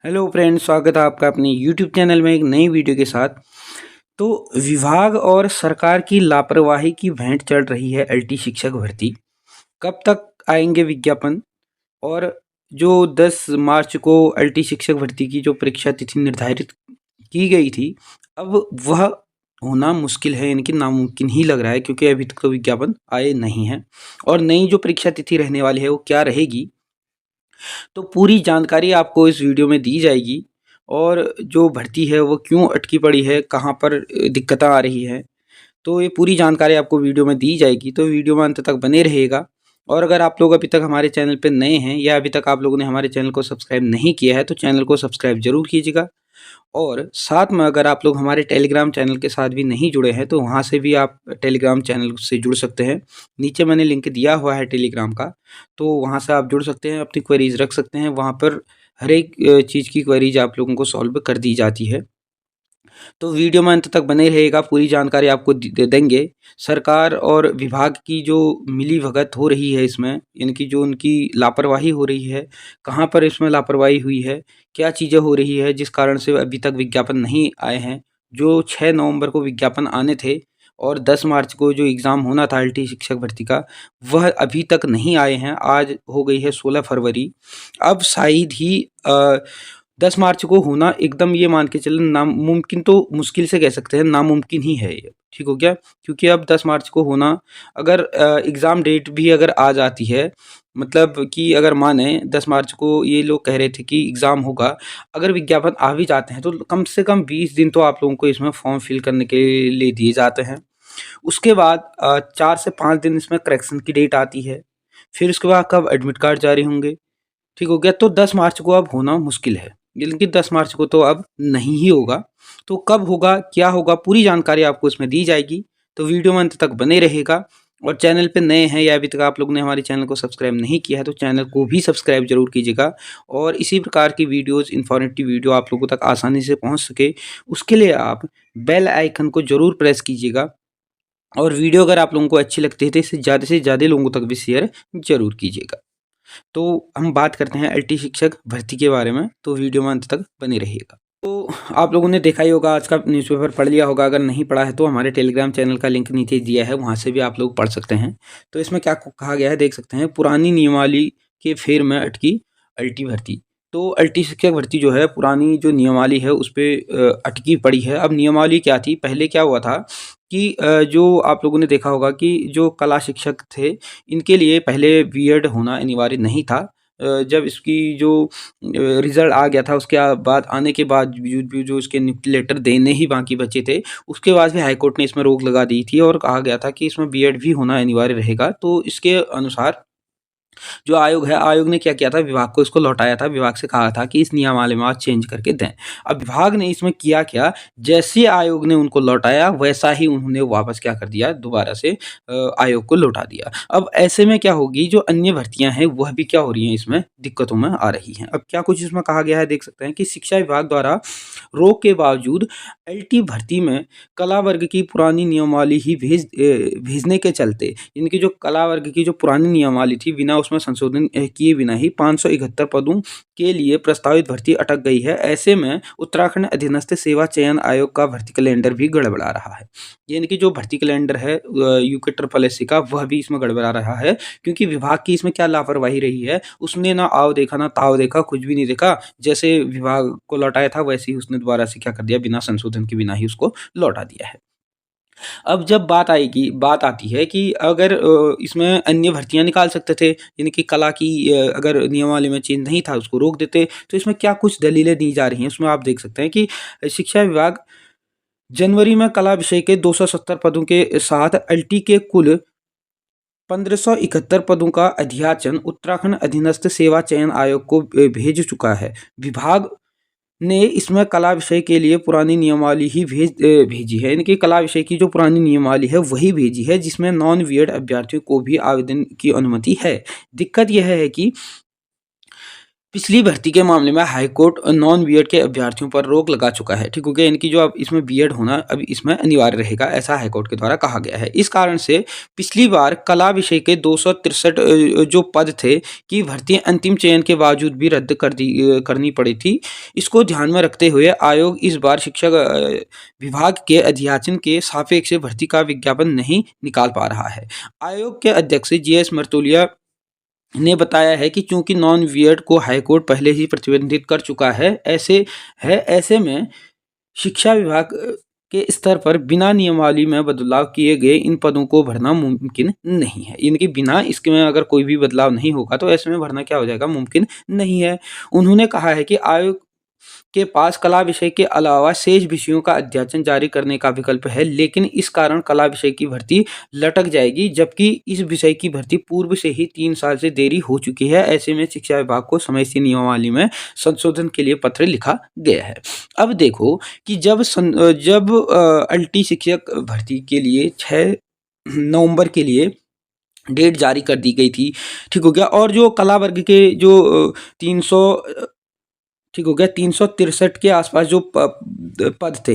Hello friends, स्वागत है आपका अपने यूट्यूब चैनल में एक नई वीडियो के साथ। तो विभाग और सरकार की लापरवाही की भेंट चढ़ रही है एलटी शिक्षक भर्ती। कब तक आएंगे विज्ञापन? और जो 10 मार्च को एलटी शिक्षक भर्ती की जो परीक्षा तिथि निर्धारित की गई थी, अब वह होना मुश्किल है, यानी कि नामुमकिन ही लग रहा है, क्योंकि अभी तक तो विज्ञापन आए नहीं हैं। और नई जो परीक्षा तिथि रहने वाली है वो क्या रहेगी, तो पूरी जानकारी आपको इस वीडियो में दी जाएगी। और जो भर्ती है वो क्यों अटकी पड़ी है, कहाँ पर दिक्कतें आ रही हैं, तो ये पूरी जानकारी आपको वीडियो में दी जाएगी। तो वीडियो में अंत तक बने रहिएगा। और अगर आप लोग अभी तक हमारे चैनल पर नए हैं या अभी तक आप लोगों ने हमारे चैनल को सब्सक्राइब नहीं किया है, तो चैनल को सब्सक्राइब जरूर कीजिएगा। और साथ में अगर आप लोग हमारे टेलीग्राम चैनल के साथ भी नहीं जुड़े हैं, तो वहाँ से भी आप टेलीग्राम चैनल से जुड़ सकते हैं। नीचे मैंने लिंक दिया हुआ है टेलीग्राम का, तो वहाँ से आप जुड़ सकते हैं, अपनी क्वेरीज रख सकते हैं। वहाँ पर हर एक चीज़ की क्वेरीज आप लोगों को सॉल्व कर दी जाती है। तो वीडियो में अंत तक बने रहेगा, पूरी जानकारी आपको दे देंगे। सरकार और विभाग की जो मिली भगत हो रही है इसमें, यानी कि जो उनकी लापरवाही हो रही है, कहाँ पर इसमें लापरवाही हुई है, क्या चीज़ें हो रही है जिस कारण से अभी तक विज्ञापन नहीं आए हैं। जो 6 नवंबर को विज्ञापन आने थे और 10 मार्च को जो एग्ज़ाम होना था एलटी शिक्षक भर्ती का, वह अभी तक नहीं आए हैं। आज हो गई है 16 फरवरी। अब शायद ही 10 मार्च को होना, एकदम ये मान के चलें नामुमकिन, तो मुश्किल से कह सकते हैं, नामुमकिन ही है ये। ठीक हो गया? क्योंकि अब 10 मार्च को होना, अगर एग्ज़ाम डेट भी अगर आ जाती है, मतलब कि अगर माने 10 मार्च को ये लोग कह रहे थे कि एग्ज़ाम होगा, अगर विज्ञापन आ भी जाते हैं तो कम से कम 20 दिन तो आप लोगों को इसमें फॉर्म फिल करने के लिए दिए जाते हैं। उसके बाद 4 से 5 दिन इसमें करेक्शन की डेट आती है। फिर उसके बाद कब एडमिट कार्ड जारी होंगे। ठीक हो गया? तो 10 मार्च को अब होना मुश्किल है, लेकिन 10 मार्च को तो अब नहीं ही होगा। तो कब होगा, क्या होगा, पूरी जानकारी आपको इसमें दी जाएगी। तो वीडियो में अंत तक बने रहेगा। और चैनल पे नए हैं या अभी तक आप लोगों ने हमारे चैनल को सब्सक्राइब नहीं किया है, तो चैनल को भी सब्सक्राइब जरूर कीजिएगा। और इसी प्रकार की वीडियोज़, इन्फॉर्मेटिव वीडियो आप लोगों तक आसानी से पहुँच सके, उसके लिए आप बेल आइकन को ज़रूर प्रेस कीजिएगा। और वीडियो अगर आप लोगों को अच्छी लगती है तो इसे ज़्यादा से ज़्यादा लोगों तक भी शेयर ज़रूर कीजिएगा। तो हम बात करते हैं एलटी शिक्षक भर्ती के बारे में, तो वीडियो में अंत तक बने रहिएगा। तो आप लोगों ने देखा ही होगा, आज का न्यूज़पेपर पढ़ लिया होगा। अगर नहीं पढ़ा है तो हमारे टेलीग्राम चैनल का लिंक नीचे दिया है, वहाँ से भी आप लोग पढ़ सकते हैं। तो इसमें क्या कहा गया है देख सकते हैं। पुरानी नियमावली के फेर में अटकी एलटी भर्ती। तो एलटी शिक्षक भर्ती जो है, पुरानी जो नियमावली है उस पे अटकी पड़ी है। अब नियमावली क्या थी, पहले क्या हुआ था कि जो आप लोगों ने देखा होगा कि जो कला शिक्षक थे, इनके लिए पहले बीएड होना अनिवार्य नहीं था। जब इसकी जो रिज़ल्ट आ गया था, उसके बाद आने के बाद जो इसके नियुक्ति लेटर देने ही बाकी बचे थे, उसके बाद भी हाई कोर्ट ने इसमें रोक लगा दी थी और कहा गया था कि इसमें बीएड भी होना अनिवार्य रहेगा। तो इसके अनुसार जो आयोग है, आयोग ने क्या किया था, विभाग को इसको लौटाया था। विभाग से कहा था कि इस नियमावली में आप चेंज करके दें। अब विभाग ने इसमें किया क्या, जैसे आयोग ने उनको लौटाया वैसा ही उन्होंने वापस क्या कर दिया, दोबारा से आयोग को लौटा दिया। अब ऐसे में क्या होगी, जो अन्य भर्तियां हैं वह भी क्या हो रही हैं, इसमें दिक्कतों में आ रही हैं। अब क्या कुछ इसमें कहा गया है देख सकते हैं कि शिक्षा विभाग द्वारा रोक के बावजूद एलटी भर्ती में कला वर्ग की पुरानी नियमावली ही भेजने के चलते, इनकी जो कला वर्ग की जो पुरानी नियमावली थी, बिना उसमें संशोधन किए बिना ही 571 पदों के लिए प्रस्तावित भर्ती अटक गई है। ऐसे में उत्तराखंड अधीनस्थ सेवा चयन आयोग का भर्ती कैलेंडर भी गड़बड़ा रहा है। यानी कि जो भर्ती कैलेंडर है यूके ट्रिपल एस सी का, वह भी इसमें गड़बड़ा रहा है, क्योंकि विभाग की इसमें क्या लापरवाही रही है। उसने ना आओ देखा, ना ताव देखा, कुछ भी नहीं देखा। जैसे विभाग को लौटाया था वैसे ही उसने दोबारा से क्या कर दिया, बिना संशोधन के बिना ही उसको लौटा दिया है। अब जब बात आती है कि अगर इसमें अन्य भर्तियाँ निकाल सकते थे, यानी कि कला की अगर नियमावली में चेंज नहीं था, उसको रोक देते, तो इसमें क्या कुछ दलीलें दी जा रही हैं, उसमें आप देख सकते हैं कि शिक्षा विभाग जनवरी में कला विषय के 270 पदों के साथ एलटी के कुल 1571 पदों का अध्याचन उत्तराखंड अधीनस्थ सेवा चयन आयोग को भेज चुका है। विभाग ने इसमें कला विषय के लिए पुरानी नियमावली ही भेजी है। इनकी कला विषय की जो पुरानी नियमावली है वही भेजी है, जिसमें नॉन बीएड अभ्यर्थियों को भी आवेदन की अनुमति है। दिक्कत यह है कि पिछली भर्ती के मामले में हाईकोर्ट नॉन बीएड के अभ्यर्थियों पर रोक लगा चुका है। ठीक हो गया, इनकी जो अब इसमें बीएड होना अब इसमें अनिवार्य रहेगा, ऐसा हाईकोर्ट के द्वारा कहा गया है। इस कारण से पिछली बार कला विषय के 263 जो पद थे की भर्ती अंतिम चयन के बावजूद भी रद्द करनी पड़ी थी। इसको ध्यान में रखते हुए आयोग इस बार शिक्षा विभाग के अध्याचन के सापेक्ष भर्ती का विज्ञापन नहीं निकाल पा रहा है। आयोग के अध्यक्ष जीएस मर्तोलिया ने बताया है कि चूंकि नॉन बीएड को हाईकोर्ट पहले ही प्रतिबंधित कर चुका है, ऐसे में शिक्षा विभाग के स्तर पर बिना नियमावली में बदलाव किए गए इन पदों को भरना मुमकिन नहीं है। इनके बिना इसके में अगर कोई भी बदलाव नहीं होगा तो ऐसे में भरना क्या हो जाएगा, मुमकिन नहीं है। उन्होंने कहा है कि आयोग के पास कला विषय के अलावा शेष विषयों का अध्याचन जारी करने का विकल्प है, लेकिन इस कारण कला विषय की भर्ती लटक जाएगी, जबकि इस विषय की भर्ती पूर्व से ही 3 साल से देरी हो चुकी है। ऐसे में शिक्षा विभाग को समय से नियमावली में संशोधन के लिए पत्र लिखा गया है। अब देखो कि जब अल्टी शिक्षक भर्ती के लिए 6 नवंबर के लिए डेट जारी कर दी गई थी, ठीक हो गया, और जो कला वर्ग के जो 300 ठीक हो गया 363 के आसपास जो पद थे,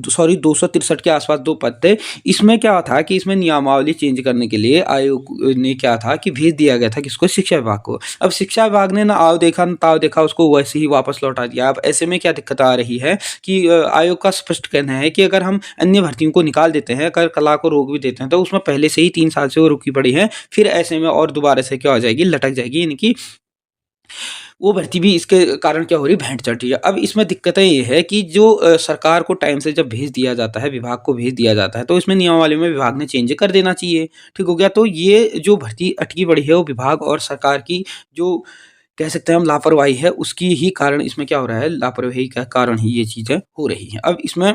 सॉरी 263 के आसपास 2 पद थे। इसमें क्या था कि इसमें नियमावली चेंज करने के लिए आयोग ने क्या था कि भेज दिया गया था किसको, शिक्षा विभाग को। अब शिक्षा विभाग ने ना आओ देखा ना ताव देखा, उसको वैसे ही वापस लौटा दिया। अब ऐसे में क्या दिक्कत आ रही है कि आयोग का स्पष्ट कहना है कि अगर हम अन्य भर्तियों को निकाल देते हैं, अगर कला को रोक भी देते हैं, तो उसमें पहले से ही 3 साल से वो रुकी पड़ी है, फिर ऐसे में और दोबारा से क्या हो जाएगी, लटक जाएगी, इनकी वो भर्ती भी इसके कारण क्या हो रही है, भेंट चढ़ रही है। अब इसमें दिक्कतें ये है कि जो सरकार को टाइम से जब भेज दिया जाता है, विभाग को भेज दिया जाता है, तो इसमें नियमावली में विभाग ने चेंज कर देना चाहिए। ठीक हो गया, तो ये जो भर्ती अटकी पड़ी है वो विभाग और सरकार की जो कह सकते हैं हम लापरवाही है, उसकी ही कारण इसमें क्या हो रहा है, लापरवाही का कारण ही ये चीज़ें हो रही हैं। अब इसमें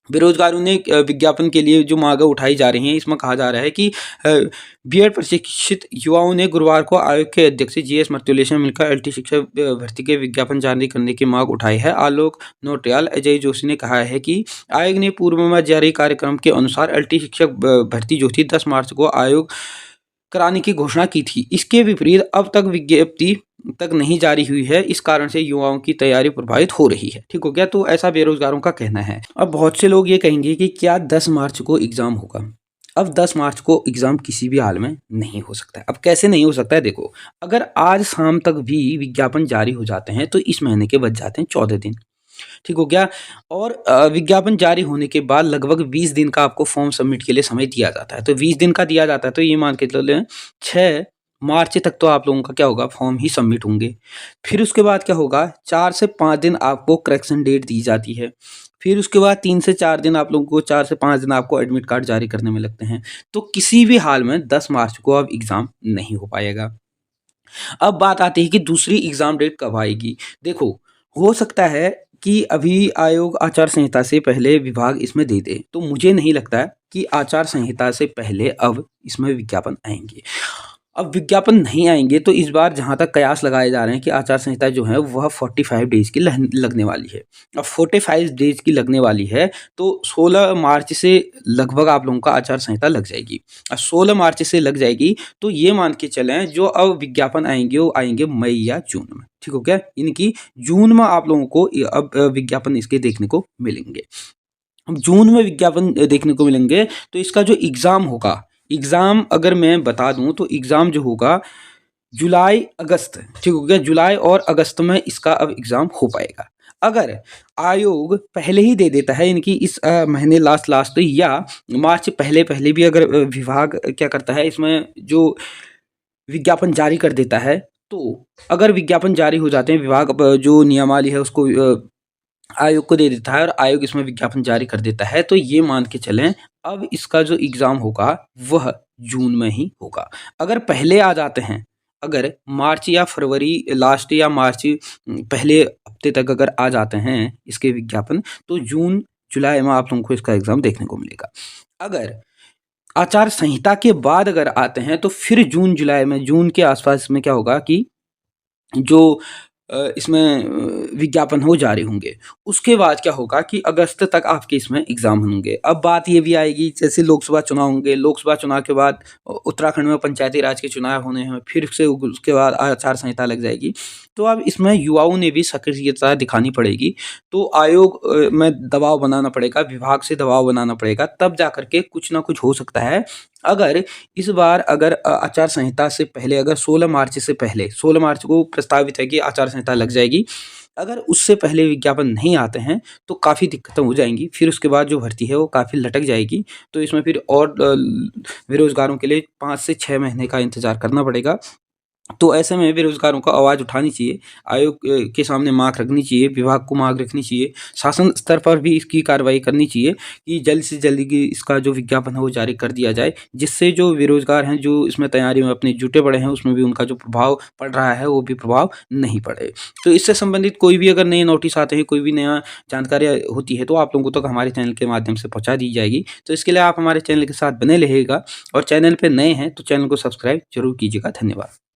बेरोजगारों ने विज्ञापन के लिए जो मांगें उठाई जा रही हैं, इसमें कहा जा रहा है कि बीएड प्रशिक्षित युवाओं ने गुरुवार को आयोग के अध्यक्ष जीएस मर्तुले से मिलकर एलटी शिक्षक भर्ती के विज्ञापन जारी करने की मांग उठाई है। आलोक नोटियाल अजय जोशी ने कहा है कि आयोग ने पूर्व में जारी कार्यक्रम के अनुसार एलटी शिक्षक भर्ती जो थी 10 मार्च को आयोग कराने की घोषणा की थी। इसके विपरीत अब तक विज्ञप्ति तक नहीं जारी हुई है, इस कारण से युवाओं की तैयारी प्रभावित हो रही है। ठीक हो गया, तो ऐसा बेरोजगारों का कहना है। अब बहुत से लोग ये कहेंगे कि क्या 10 मार्च को एग्जाम होगा। अब 10 मार्च को एग्जाम किसी भी हाल में नहीं हो सकता है। अब कैसे नहीं हो सकता है, देखो अगर आज शाम तक भी विज्ञापन जारी हो जाते हैं तो इस महीने के बच जाते हैं 14 दिन। ठीक हो गया, और विज्ञापन जारी होने के बाद लगभग 20 दिन का आपको फॉर्म सबमिट के लिए समय दिया जाता है। तो 20 दिन का दिया जाता है, तो ये मान के चलें 6 मार्च तक तो आप लोगों का क्या होगा, फॉर्म ही सबमिट होंगे। फिर उसके बाद क्या होगा, 4 से 5 दिन आपको करेक्शन डेट दी जाती है। फिर उसके बाद 3 से 4 दिन आप लोगों को, 4 से 5 दिन आपको एडमिट कार्ड जारी करने में लगते हैं। तो किसी भी हाल में 10 मार्च को अब एग्ज़ाम नहीं हो पाएगा। अब बात आती है कि दूसरी एग्ज़ाम डेट कब आएगी। देखो, हो सकता है कि अभी आयोग आचार संहिता से पहले विभाग इसमें दे दे, तो मुझे नहीं लगता है कि आचार संहिता से पहले अब इसमें विज्ञापन आएँगे। अब विज्ञापन नहीं आएँगे तो इस बार जहाँ तक कयास लगाए जा रहे हैं कि आचार संहिता जो है वह 45 डेज़ की लगने वाली है। अब 45 डेज़ की लगने वाली है तो 16 मार्च से लगभग आप लोगों का आचार संहिता लग जाएगी। 16 मार्च से लग जाएगी तो ये मान के चलें जो अब विज्ञापन आएँगे वो आएँगे मई या जून में। ठीक हो गया? इनकी जून में आप लोगों को अब विज्ञापन इसके देखने को मिलेंगे। अब जून में विज्ञापन देखने को मिलेंगे तो इसका जो एग्ज़ाम होगा, एग्ज़ाम अगर मैं बता दूँ तो एग्ज़ाम जो होगा जुलाई अगस्त, ठीक हो गया, जुलाई और अगस्त में इसका अब एग्ज़ाम हो पाएगा। अगर आयोग पहले ही दे देता है इनकी इस महीने लास्ट या मार्च पहले भी अगर विभाग क्या करता है इसमें जो विज्ञापन जारी कर देता है, तो अगर विज्ञापन जारी हो जाते हैं, विभाग जो नियमावली है उसको आयोग को दे देता है और आयोग इसमें विज्ञापन जारी कर देता है, तो ये मान के चलें अब इसका जो एग्ज़ाम होगा वह जून में ही होगा। अगर पहले आ जाते हैं, अगर मार्च या फरवरी लास्ट या मार्च पहले हफ्ते तक अगर आ जाते हैं इसके विज्ञापन, तो जून जुलाई में आप लोगों को इसका एग्ज़ाम देखने को मिलेगा। अगर आचार संहिता के बाद अगर आते हैं तो फिर जून जुलाई में, जून के आसपास में क्या होगा कि जो इसमें विज्ञापन हो जारी होंगे। उसके बाद क्या होगा कि अगस्त तक आपके इसमें एग्ज़ाम होंगे। अब बात ये भी आएगी जैसे लोकसभा चुनाव होंगे, लोकसभा चुनाव के बाद उत्तराखंड में पंचायती राज के चुनाव होने हैं, फिर से उसके बाद आचार संहिता लग जाएगी। तो अब इसमें युवाओं ने भी सक्रियता दिखानी पड़ेगी। तो आयोग में दबाव बनाना पड़ेगा, विभाग से दबाव बनाना पड़ेगा, तब जा कर के कुछ ना कुछ हो सकता है। अगर इस बार अगर आचार संहिता से पहले, अगर 16 मार्च से पहले, 16 मार्च को प्रस्तावित है कि आचार संहिता लग जाएगी, अगर उससे पहले विज्ञापन नहीं आते हैं तो काफ़ी दिक्कतें हो जाएँगी। फिर उसके बाद जो भर्ती है वो काफ़ी लटक जाएगी। तो इसमें फिर और बेरोज़गारों के लिए 5 से 6 महीने का इंतज़ार करना पड़ेगा। तो ऐसे में बेरोज़गारों को आवाज़ उठानी चाहिए, आयोग के सामने माँग रखनी चाहिए, विभाग को माँग रखनी चाहिए, शासन स्तर पर भी इसकी कार्रवाई करनी चाहिए कि जल्द से जल्द कि इसका जो विज्ञापन है वो जारी कर दिया जाए, जिससे जो बेरोज़गार हैं, जो इसमें तैयारी में अपने जुटे पड़े हैं, उसमें भी उनका जो प्रभाव पड़ रहा है, वो भी प्रभाव नहीं पड़े। तो इससे संबंधित कोई भी अगर नए नोटिस आते हैं, कोई भी नया जानकारी होती है, तो आप लोगों तक हमारे चैनल के माध्यम से पहुँचा दी जाएगी। तो इसके लिए आप हमारे चैनल के साथ बने रहिएगा और चैनल पे नए हैं, तो चैनल को सब्सक्राइब ज़रूर कीजिएगा। धन्यवाद।